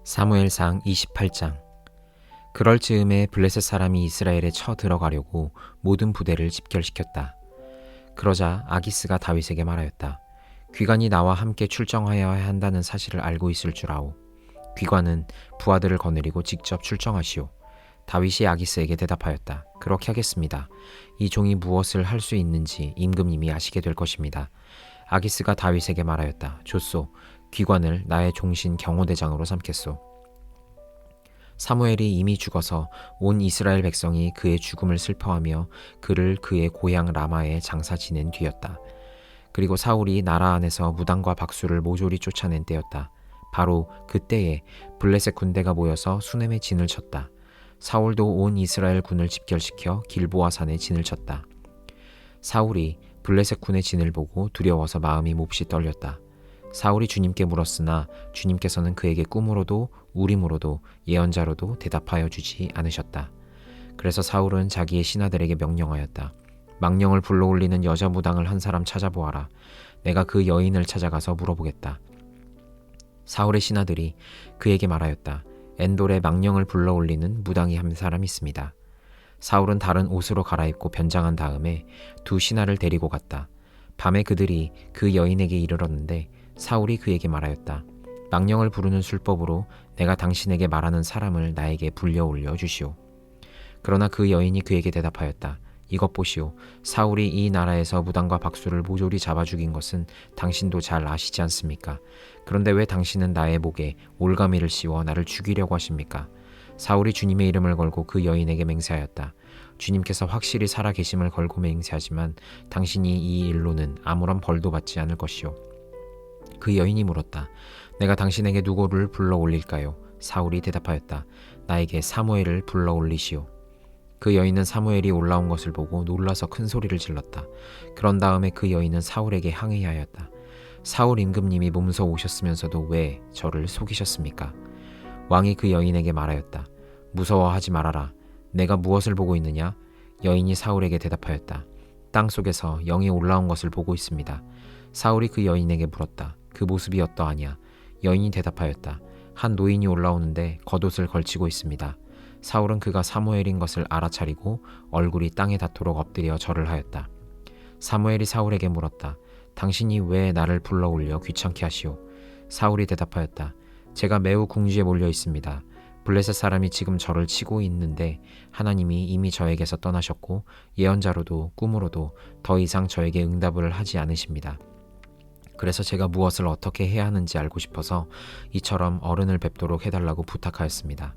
사무엘상 28장. 그럴 즈음에 블레셋 사람이 이스라엘에 쳐 들어가려고 모든 부대를 집결시켰다. 그러자 아기스가 다윗에게 말하였다. 귀관이 나와 함께 출정하여야 한다는 사실을 알고 있을 줄 아오. 귀관은 부하들을 거느리고 직접 출정하시오. 다윗이 아기스에게 대답하였다. 그렇게 하겠습니다. 이 종이 무엇을 할 수 있는지 임금님이 아시게 될 것입니다. 아기스가 다윗에게 말하였다. 좋소. 귀관을 나의 종신 경호대장으로 삼겠소. 사무엘이 이미 죽어서 온 이스라엘 백성이 그의 죽음을 슬퍼하며 그를 그의 고향 라마에 장사 지낸 뒤였다. 그리고 사울이 나라 안에서 무당과 박수를 모조리 쫓아낸 때였다. 바로 그때에 블레셋 군대가 모여서 수넴에 진을 쳤다. 사울도 온 이스라엘 군을 집결시켜 길보아 산에 진을 쳤다. 사울이 블레셋 군의 진을 보고 두려워서 마음이 몹시 떨렸다. 사울이 주님께 물었으나 주님께서는 그에게 꿈으로도 우림으로도 예언자로도 대답하여 주지 않으셨다. 그래서 사울은 자기의 신하들에게 명령하였다. 망령을 불러올리는 여자 무당을 한 사람 찾아보아라. 내가 그 여인을 찾아가서 물어보겠다. 사울의 신하들이 그에게 말하였다. 엔돌에 망령을 불러올리는 무당이 한 사람 있습니다. 사울은 다른 옷으로 갈아입고 변장한 다음에 두 신하를 데리고 갔다. 밤에 그들이 그 여인에게 이르렀는데 사울이 그에게 말하였다. 망령을 부르는 술법으로 내가 당신에게 말하는 사람을 나에게 불려올려 주시오. 그러나 그 여인이 그에게 대답하였다. 이것 보시오. 사울이 이 나라에서 무당과 박수를 모조리 잡아 죽인 것은 당신도 잘 아시지 않습니까? 그런데 왜 당신은 나의 목에 올가미를 씌워 나를 죽이려고 하십니까? 사울이 주님의 이름을 걸고 그 여인에게 맹세하였다. 주님께서 확실히 살아계심을 걸고 맹세하지만 당신이 이 일로는 아무런 벌도 받지 않을 것이오. 그 여인이 물었다. 내가 당신에게 누구를 불러 올릴까요? 사울이 대답하였다. 나에게 사무엘을 불러 올리시오. 그 여인은 사무엘이 올라온 것을 보고 놀라서 큰 소리를 질렀다. 그런 다음에 그 여인은 사울에게 항의하였다. 사울 임금님이 몸소 오셨으면서도 왜 저를 속이셨습니까? 왕이 그 여인에게 말하였다. 무서워하지 말아라. 내가 무엇을 보고 있느냐? 여인이 사울에게 대답하였다. 땅 속에서 영이 올라온 것을 보고 있습니다. 사울이 그 여인에게 물었다. 그 모습이 어떠하냐? 여인이 대답하였다. 한 노인이 올라오는데 겉옷을 걸치고 있습니다. 사울은 그가 사무엘인 것을 알아차리고 얼굴이 땅에 닿도록 엎드려 절을 하였다. 사무엘이 사울에게 물었다. 당신이 왜 나를 불러올려 귀찮게 하시오? 사울이 대답하였다. 제가 매우 궁지에 몰려 있습니다. 블레셋 사람이 지금 저를 치고 있는데 하나님이 이미 저에게서 떠나셨고 예언자로도 꿈으로도 더 이상 저에게 응답을 하지 않으십니다. 그래서 제가 무엇을 어떻게 해야 하는지 알고 싶어서 이처럼 어른을 뵙도록 해달라고 부탁하였습니다.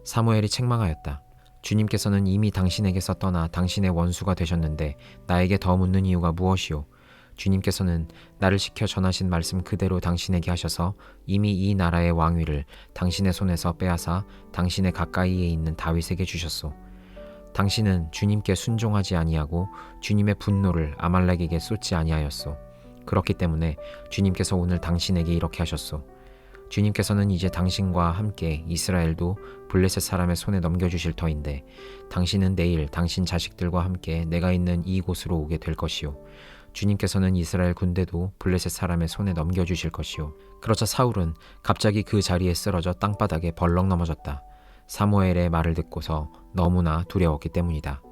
사무엘이 책망하였다. 주님께서는 이미 당신에게서 떠나 당신의 원수가 되셨는데 나에게 더 묻는 이유가 무엇이오? 주님께서는 나를 시켜 전하신 말씀 그대로 당신에게 하셔서 이미 이 나라의 왕위를 당신의 손에서 빼앗아 당신의 가까이에 있는 다윗에게 주셨소. 당신은 주님께 순종하지 아니하고 주님의 분노를 아말렉에게 쏟지 아니하였소. 그렇기 때문에 주님께서 오늘 당신에게 이렇게 하셨소. 주님께서는 이제 당신과 함께 이스라엘도 블레셋 사람의 손에 넘겨주실 터인데 당신은 내일 당신 자식들과 함께 내가 있는 이곳으로 오게 될 것이요. 주님께서는 이스라엘 군대도 블레셋 사람의 손에 넘겨주실 것이요. 그러자 사울은 갑자기 그 자리에 쓰러져 땅바닥에 벌렁 넘어졌다. 사무엘의 말을 듣고서 너무나 두려웠기 때문이다.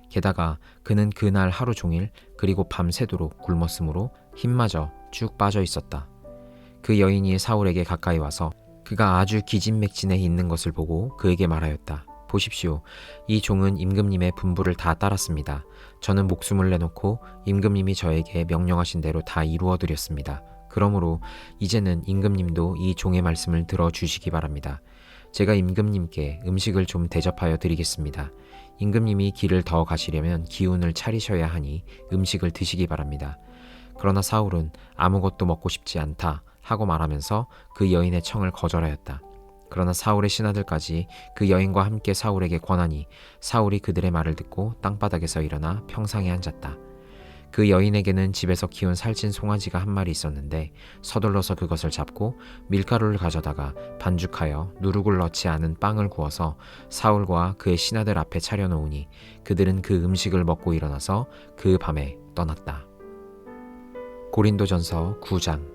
게다가 그는 그날 하루 종일 그리고 밤새도록 굶었으므로 힘마저 쭉 빠져 있었다. 그 여인이 사울에게 가까이 와서 그가 아주 기진맥진해 있는 것을 보고 그에게 말하였다. 보십시오. 이 종은 임금님의 분부를 다 따랐습니다. 저는 목숨을 내놓고 임금님이 저에게 명령하신 대로 다 이루어드렸습니다. 그러므로 이제는 임금님도 이 종의 말씀을 들어주시기 바랍니다. 제가 임금님께 음식을 좀 대접하여 드리겠습니다. 임금님이 길을 더 가시려면 기운을 차리셔야 하니 음식을 드시기 바랍니다. 그러나 사울은 아무것도 먹고 싶지 않다 하고 말하면서 그 여인의 청을 거절하였다. 그러나 사울의 신하들까지 그 여인과 함께 사울에게 권하니 사울이 그들의 말을 듣고 땅바닥에서 일어나 평상에 앉았다. 그 여인에게는 집에서 키운 살찐 송아지가 한 마리 있었는데 서둘러서 그것을 잡고 밀가루를 가져다가 반죽하여 누룩을 넣지 않은 빵을 구워서 사울과 그의 신하들 앞에 차려놓으니 그들은 그 음식을 먹고 일어나서 그 밤에 떠났다. 고린도전서 9장.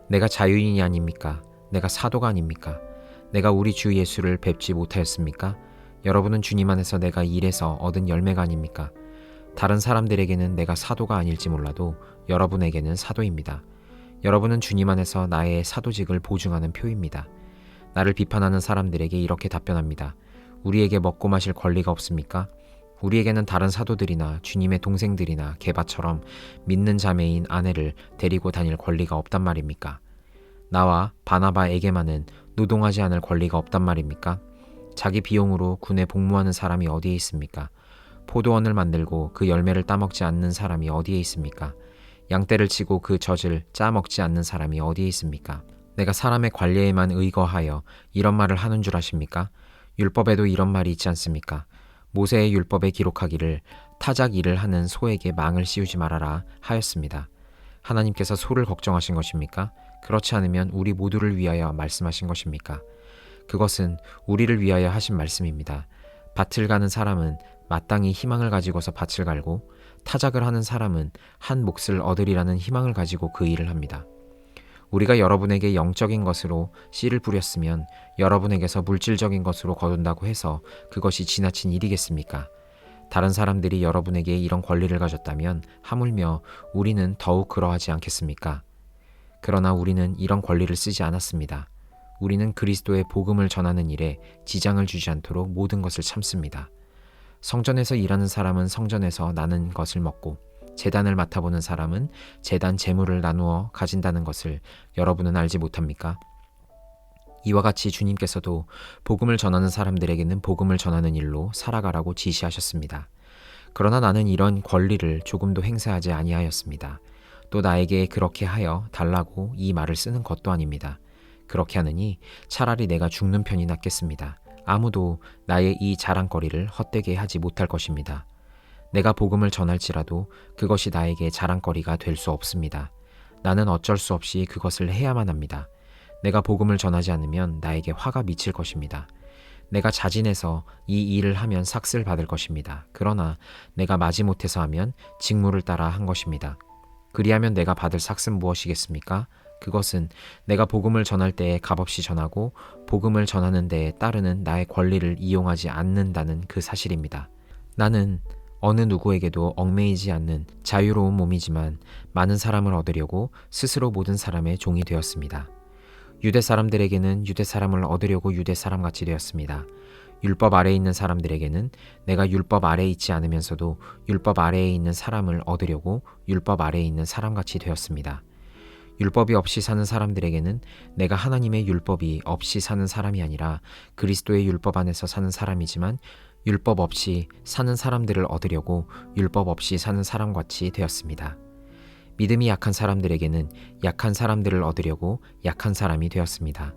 내가 자유인이 아닙니까? 내가 사도가 아닙니까? 내가 우리 주 예수를 뵙지 못하였습니까? 여러분은 주님 안에서 내가 일해서 얻은 열매가 아닙니까? 다른 사람들에게는 내가 사도가 아닐지 몰라도 여러분에게는 사도입니다. 여러분은 주님 안에서 나의 사도직을 보증하는 표입니다. 나를 비판하는 사람들에게 이렇게 답변합니다. 우리에게 먹고 마실 권리가 없습니까? 우리에게는 다른 사도들이나 주님의 동생들이나 게바처럼 믿는 자매인 아내를 데리고 다닐 권리가 없단 말입니까? 나와 바나바에게만은 노동하지 않을 권리가 없단 말입니까? 자기 비용으로 군에 복무하는 사람이 어디에 있습니까? 포도원을 만들고 그 열매를 따먹지 않는 사람이 어디에 있습니까? 양떼를 치고 그 젖을 짜먹지 않는 사람이 어디에 있습니까? 내가 사람의 관례에만 의거하여 이런 말을 하는 줄 아십니까? 율법에도 이런 말이 있지 않습니까? 모세의 율법에 기록하기를 타작 일을 하는 소에게 망을 씌우지 말아라 하였습니다. 하나님께서 소를 걱정하신 것입니까? 그렇지 않으면 우리 모두를 위하여 말씀하신 것입니까? 그것은 우리를 위하여 하신 말씀입니다. 밭을 가는 사람은 마땅히 희망을 가지고서 밭을 갈고 타작을 하는 사람은 한 몫을 얻으리라는 희망을 가지고 그 일을 합니다. 우리가 여러분에게 영적인 것으로 씨를 뿌렸으면 여러분에게서 물질적인 것으로 거둔다고 해서 그것이 지나친 일이겠습니까? 다른 사람들이 여러분에게 이런 권리를 가졌다면 하물며 우리는 더욱 그러하지 않겠습니까? 그러나 우리는 이런 권리를 쓰지 않았습니다. 우리는 그리스도의 복음을 전하는 일에 지장을 주지 않도록 모든 것을 참습니다. 성전에서 일하는 사람은 성전에서 나는 것을 먹고 제단을 맡아보는 사람은 제단 재물을 나누어 가진다는 것을 여러분은 알지 못합니까? 이와 같이 주님께서도 복음을 전하는 사람들에게는 복음을 전하는 일로 살아가라고 지시하셨습니다. 그러나 나는 이런 권리를 조금도 행사하지 아니하였습니다. 또 나에게 그렇게 하여 달라고 이 말을 쓰는 것도 아닙니다. 그렇게 하느니 차라리 내가 죽는 편이 낫겠습니다. 아무도 나의 이 자랑거리를 헛되게 하지 못할 것입니다. 내가 복음을 전할지라도 그것이 나에게 자랑거리가 될 수 없습니다. 나는 어쩔 수 없이 그것을 해야만 합니다. 내가 복음을 전하지 않으면 나에게 화가 미칠 것입니다. 내가 자진해서 이 일을 하면 삭슬 받을 것입니다. 그러나 내가 마지못해서 하면 직무를 따라 한 것입니다. 그리하면 내가 받을 삭은 무엇이겠습니까? 그것은 내가 복음을 전할 때에 값없이 전하고 복음을 전하는 데에 따르는 나의 권리를 이용하지 않는다는 그 사실입니다. 나는 어느 누구에게도 얽매이지 않는 자유로운 몸이지만 많은 사람을 얻으려고 스스로 모든 사람의 종이 되었습니다. 유대 사람들에게는 유대 사람을 얻으려고 유대 사람같이 되었습니다. 율법 아래에 있는 사람들에게는 내가 율법 아래에 있지 않으면서도 율법 아래에 있는 사람을 얻으려고 율법 아래에 있는 사람같이 되었습니다. 율법이 없이 사는 사람들에게는 내가 하나님의 율법이 없이 사는 사람이 아니라 그리스도의 율법 안에서 사는 사람이지만 율법 없이 사는 사람들을 얻으려고 율법 없이 사는 사람같이 되었습니다. 믿음이 약한 사람들에게는 약한 사람들을 얻으려고 약한 사람이 되었습니다.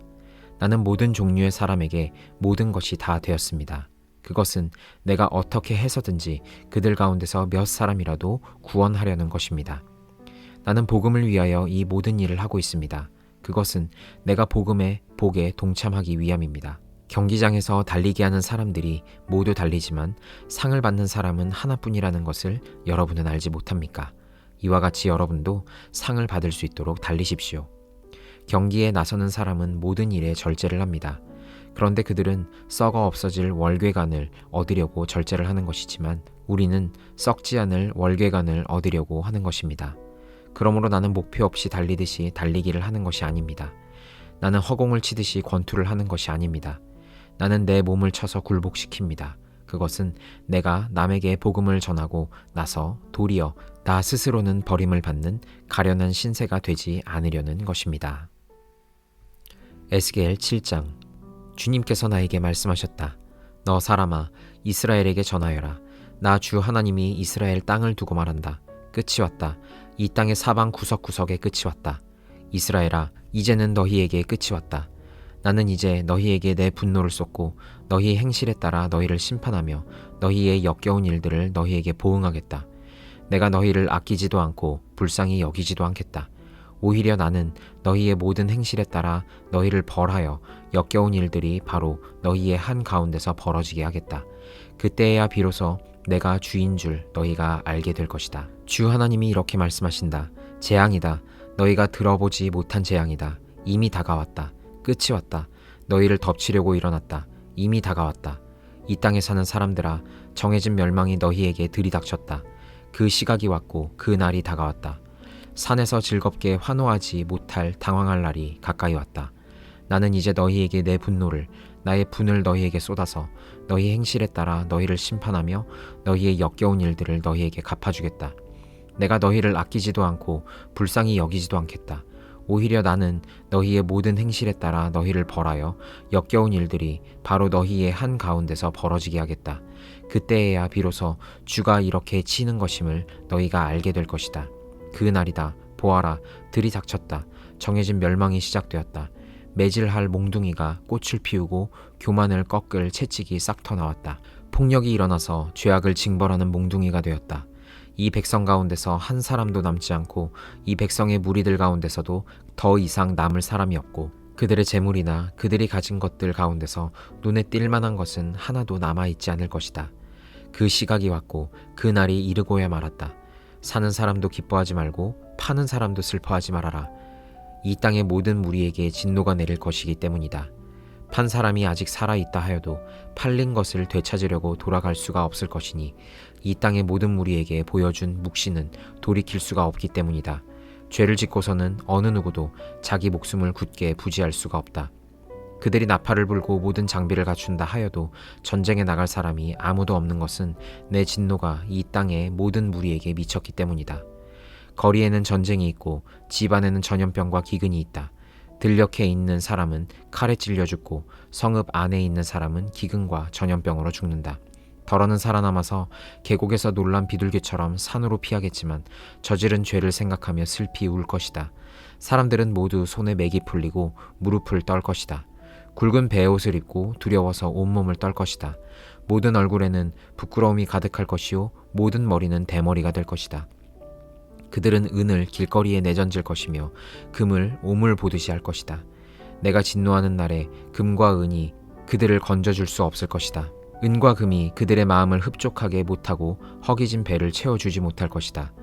나는 모든 종류의 사람에게 모든 것이 다 되었습니다. 그것은 내가 어떻게 해서든지 그들 가운데서 몇 사람이라도 구원하려는 것입니다. 나는 복음을 위하여 이 모든 일을 하고 있습니다. 그것은 내가 복음의 복에 동참하기 위함입니다. 경기장에서 달리기 하는 사람들이 모두 달리지만 상을 받는 사람은 하나뿐이라는 것을 여러분은 알지 못합니까? 이와 같이 여러분도 상을 받을 수 있도록 달리십시오. 경기에 나서는 사람은 모든 일에 절제를 합니다. 그런데 그들은 썩어 없어질 월궤관을 얻으려고 절제를 하는 것이지만 우리는 썩지 않을 월궤관을 얻으려고 하는 것입니다. 그러므로 나는 목표 없이 달리듯이 달리기를 하는 것이 아닙니다. 나는 허공을 치듯이 권투를 하는 것이 아닙니다. 나는 내 몸을 쳐서 굴복시킵니다. 그것은 내가 남에게 복음을 전하고 나서 도리어 나 스스로는 버림을 받는 가련한 신세가 되지 않으려는 것입니다. 에스겔 7장. 주님께서 나에게 말씀하셨다. 너 사람아, 이스라엘에게 전하여라. 나 주 하나님이 이스라엘 땅을 두고 말한다. 끝이 왔다. 이 땅의 사방 구석구석에 끝이 왔다. 이스라엘아, 이제는 너희에게 끝이 왔다. 나는 이제 너희에게 내 분노를 쏟고 너희 행실에 따라 너희를 심판하며 너희의 역겨운 일들을 너희에게 보응하겠다. 내가 너희를 아끼지도 않고 불쌍히 여기지도 않겠다. 오히려 나는 너희의 모든 행실에 따라 너희를 벌하여 역겨운 일들이 바로 너희의 한 가운데서 벌어지게 하겠다. 그때야 비로소 내가 주인 줄 너희가 알게 될 것이다. 주 하나님이 이렇게 말씀하신다. 재앙이다. 너희가 들어보지 못한 재앙이다. 이미 다가왔다. 끝이 왔다. 너희를 덮치려고 일어났다. 이미 다가왔다. 이 땅에 사는 사람들아, 정해진 멸망이 너희에게 들이닥쳤다. 그 시각이 왔고 그 날이 다가왔다. 산에서 즐겁게 환호하지 못할 당황할 날이 가까이 왔다. 나는 이제 너희에게 내 분노를, 나의 분을 너희에게 쏟아서 너희 행실에 따라 너희를 심판하며 너희의 역겨운 일들을 너희에게 갚아주겠다. 내가 너희를 아끼지도 않고 불쌍히 여기지도 않겠다. 오히려 나는 너희의 모든 행실에 따라 너희를 벌하여 역겨운 일들이 바로 너희의 한 가운데서 벌어지게 하겠다. 그때에야 비로소 주가 이렇게 치는 것임을 너희가 알게 될 것이다. 그 날이다. 보아라, 들이닥쳤다. 정해진 멸망이 시작되었다. 매질할 몽둥이가 꽃을 피우고 교만을 꺾을 채찍이 싹 터나왔다. 폭력이 일어나서 죄악을 징벌하는 몽둥이가 되었다. 이 백성 가운데서 한 사람도 남지 않고 이 백성의 무리들 가운데서도 더 이상 남을 사람이 없고 그들의 재물이나 그들이 가진 것들 가운데서 눈에 띌 만한 것은 하나도 남아있지 않을 것이다. 그 시각이 왔고 그 날이 이르고야 말았다. 사는 사람도 기뻐하지 말고 파는 사람도 슬퍼하지 말아라. 이 땅의 모든 무리에게 진노가 내릴 것이기 때문이다. 판 사람이 아직 살아있다 하여도 팔린 것을 되찾으려고 돌아갈 수가 없을 것이니 이 땅의 모든 무리에게 보여준 묵시는 돌이킬 수가 없기 때문이다. 죄를 짓고서는 어느 누구도 자기 목숨을 굳게 부지할 수가 없다. 그들이 나팔을 불고 모든 장비를 갖춘다 하여도 전쟁에 나갈 사람이 아무도 없는 것은 내 진노가 이 땅의 모든 무리에게 미쳤기 때문이다. 거리에는 전쟁이 있고 집 안에는 전염병과 기근이 있다. 들녘에 있는 사람은 칼에 찔려 죽고 성읍 안에 있는 사람은 기근과 전염병으로 죽는다. 더러는 살아남아서 계곡에서 놀란 비둘기처럼 산으로 피하겠지만 저지른 죄를 생각하며 슬피 울 것이다. 사람들은 모두 손에 맥이 풀리고 무릎을 떨 것이다. 굵은 베옷을 입고 두려워서 온몸을 떨 것이다. 모든 얼굴에는 부끄러움이 가득할 것이요 모든 머리는 대머리가 될 것이다. 그들은 은을 길거리에 내던질 것이며 금을 오물 보듯이 할 것이다. 내가 진노하는 날에 금과 은이 그들을 건져줄 수 없을 것이다. 은과 금이 그들의 마음을 흡족하게 못하고 허기진 배를 채워주지 못할 것이다.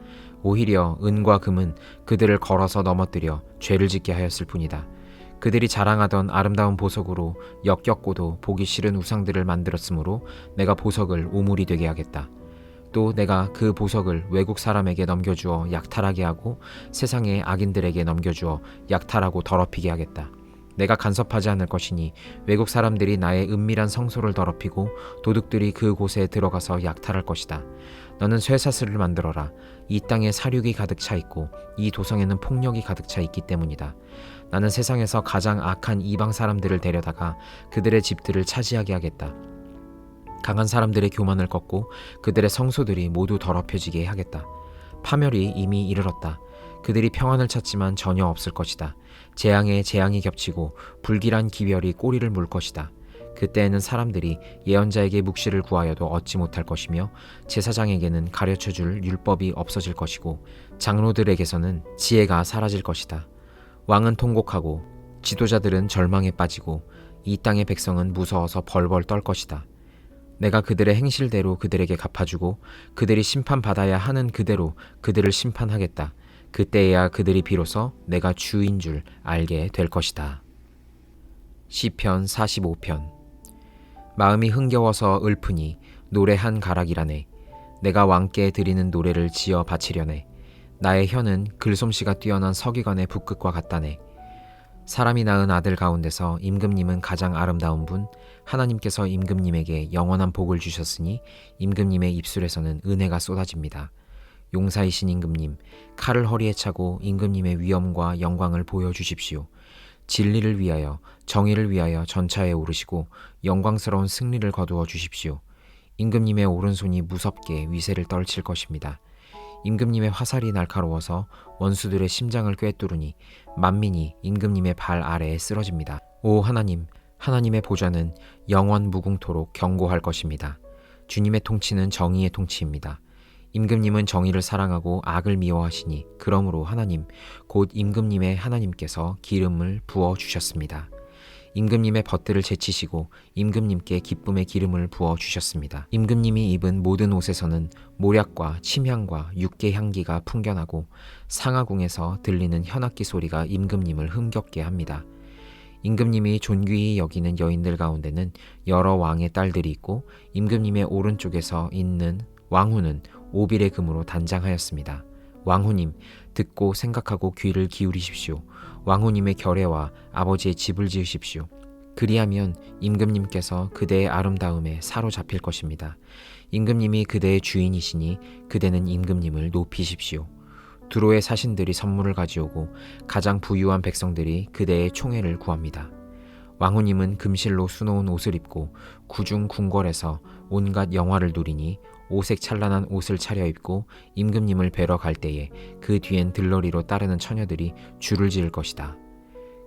오히려 은과 금은 그들을 걸어서 넘어뜨려 죄를 짓게 하였을 뿐이다. 그들이 자랑하던 아름다운 보석으로 역겹고도 보기 싫은 우상들을 만들었으므로 내가 보석을 오물이 되게 하겠다. 또 내가 그 보석을 외국 사람에게 넘겨주어 약탈하게 하고 세상의 악인들에게 넘겨주어 약탈하고 더럽히게 하겠다. 내가 간섭하지 않을 것이니 외국 사람들이 나의 은밀한 성소를 더럽히고 도둑들이 그곳에 들어가서 약탈할 것이다. 너는 쇠사슬을 만들어라. 이 땅에 사륙이 가득 차 있고 이 도성에는 폭력이 가득 차 있기 때문이다. 나는 세상에서 가장 악한 이방 사람들을 데려다가 그들의 집들을 차지하게 하겠다. 강한 사람들의 교만을 꺾고 그들의 성소들이 모두 더럽혀지게 하겠다. 파멸이 이미 이르렀다. 그들이 평안을 찾지만 전혀 없을 것이다. 재앙에 재앙이 겹치고 불길한 기별이 꼬리를 물 것이다. 그때에는 사람들이 예언자에게 묵시를 구하여도 얻지 못할 것이며 제사장에게는 가르쳐줄 율법이 없어질 것이고 장로들에게서는 지혜가 사라질 것이다. 왕은 통곡하고 지도자들은 절망에 빠지고 이 땅의 백성은 무서워서 벌벌 떨 것이다. 내가 그들의 행실대로 그들에게 갚아주고 그들이 심판받아야 하는 그대로 그들을 심판하겠다. 그때에야 그들이 비로소 내가 주인 줄 알게 될 것이다. 시편 45편. 마음이 흥겨워서 읊으니 노래 한 가락이라네. 내가 왕께 드리는 노래를 지어 바치려네. 나의 혀는 글솜씨가 뛰어난 서기관의 붓끝과 같다네. 사람이 낳은 아들 가운데서 임금님은 가장 아름다운 분, 하나님께서 임금님에게 영원한 복을 주셨으니 임금님의 입술에서는 은혜가 쏟아집니다. 용사이신 임금님, 칼을 허리에 차고 임금님의 위엄과 영광을 보여주십시오. 진리를 위하여, 정의를 위하여 전차에 오르시고 영광스러운 승리를 거두어 주십시오. 임금님의 오른손이 무섭게 위세를 떨칠 것입니다. 임금님의 화살이 날카로워서 원수들의 심장을 꿰뚫으니 만민이 임금님의 발 아래에 쓰러집니다. 오 하나님, 하나님의 보좌는 영원 무궁토록 견고할 것입니다. 주님의 통치는 정의의 통치입니다. 임금님은 정의를 사랑하고 악을 미워하시니 그러므로 하나님, 곧 임금님의 하나님께서 기름을 부어 주셨습니다. 임금님의 벗들을 제치시고 임금님께 기쁨의 기름을 부어 주셨습니다. 임금님이 입은 모든 옷에서는 모략과 침향과 육개 향기가 풍겨나고 상하궁에서 들리는 현악기 소리가 임금님을 흥겹게 합니다. 임금님이 존귀히 여기는 여인들 가운데는 여러 왕의 딸들이 있고 임금님의 오른쪽에서 있는 왕후는 오빌의 금으로 단장하였습니다. 왕후님, 듣고 생각하고 귀를 기울이십시오. 왕후님의 결례와 아버지의 집을 지으십시오. 그리하면 임금님께서 그대의 아름다움에 사로잡힐 것입니다. 임금님이 그대의 주인이시니 그대는 임금님을 높이십시오. 두로의 사신들이 선물을 가져오고 가장 부유한 백성들이 그대의 총애를 구합니다. 왕후님은 금실로 수놓은 옷을 입고 구중 궁궐에서 온갖 영화를 누리니 오색 찬란한 옷을 차려입고 임금님을 뵈러 갈 때에 그 뒤엔 들러리로 따르는 처녀들이 줄을 지을 것이다.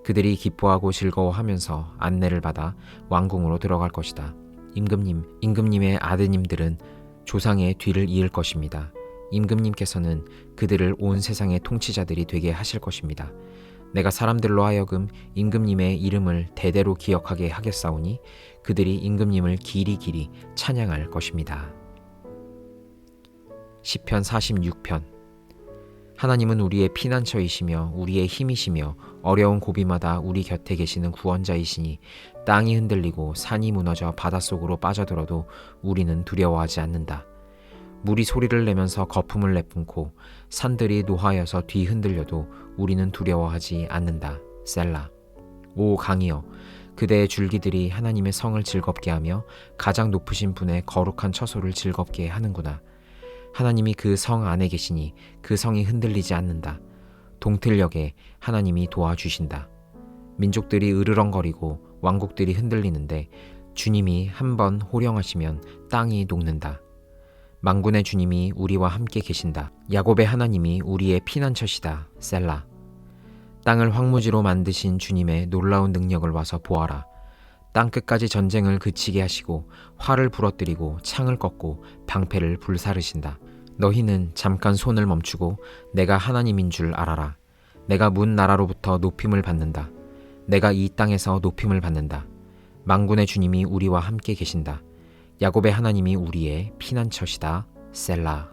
그들이 기뻐하고 즐거워하면서 안내를 받아 왕궁으로 들어갈 것이다. 임금님의 아드님들은 조상의 뒤를 이을 것입니다. 임금님께서는 그들을 온 세상의 통치자들이 되게 하실 것입니다. 내가 사람들로 하여금 임금님의 이름을 대대로 기억하게 하겠사오니 그들이 임금님을 길이 찬양할 것입니다. 시편 46편. 하나님은 우리의 피난처이시며 우리의 힘이시며 어려운 고비마다 우리 곁에 계시는 구원자이시니 땅이 흔들리고 산이 무너져 바닷속으로 빠져들어도 우리는 두려워하지 않는다. 물이 소리를 내면서 거품을 내뿜고 산들이 노하여서 뒤흔들려도 우리는 두려워하지 않는다. 셀라. 오 강이여, 그대의 줄기들이 하나님의 성을 즐겁게 하며 가장 높으신 분의 거룩한 처소를 즐겁게 하는구나. 하나님이 그 성 안에 계시니 그 성이 흔들리지 않는다. 동틀녘에 하나님이 도와주신다. 민족들이 으르렁거리고 왕국들이 흔들리는데 주님이 한번 호령하시면 땅이 녹는다. 만군의 주님이 우리와 함께 계신다. 야곱의 하나님이 우리의 피난처시다. 셀라. 땅을 황무지로 만드신 주님의 놀라운 능력을 와서 보아라. 땅 끝까지 전쟁을 그치게 하시고 활을 부러뜨리고 창을 꺾고 방패를 불사르신다. 너희는 잠깐 손을 멈추고 내가 하나님인 줄 알아라. 내가 문 나라로부터 높임을 받는다. 내가 이 땅에서 높임을 받는다. 만군의 주님이 우리와 함께 계신다. 야곱의 하나님이 우리의 피난처시다. 셀라.